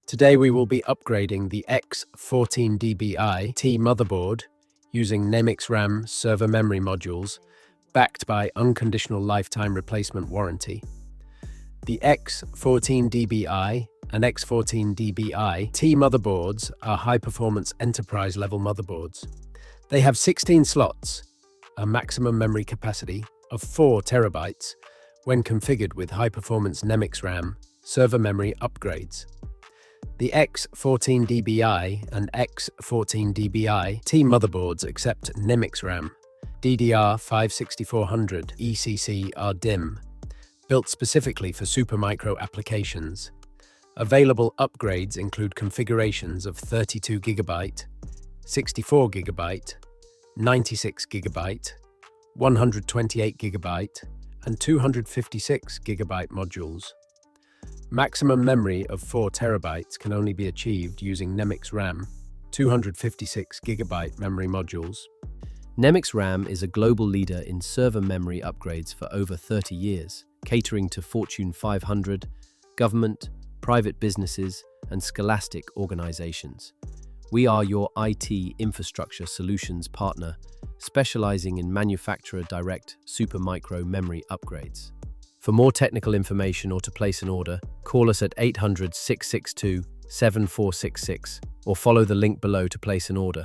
Today we will be upgrading the X14DBI-T motherboard using NEMIX RAM server memory modules backed by unconditional lifetime replacement warranty. The X14DBI and X14DBI-T motherboards are high-performance enterprise-level motherboards. They have 16 slots, a maximum memory capacity of 4 terabytes when configured with high-performance NEMIX RAM server memory upgrades. The X14DBI and X14DBI-T motherboards accept NEMIX RAM DDR5 6400 ECC RDIMM, built specifically for SuperMicro applications. Available upgrades include configurations of 32 GB, 64 GB, 96 GB, 128 GB, and 256 GB modules. Maximum memory of 4 terabytes can only be achieved using NEMIX RAM 256 GB memory modules. NEMIX RAM is a global leader in server memory upgrades for over 30 years, catering to Fortune 500, government, private businesses, and scholastic organizations. We are your IT infrastructure solutions partner, specializing in manufacturer-direct SuperMicro memory upgrades. For more technical information or to place an order, call us at 800-662-7466 or follow the link below to place an order.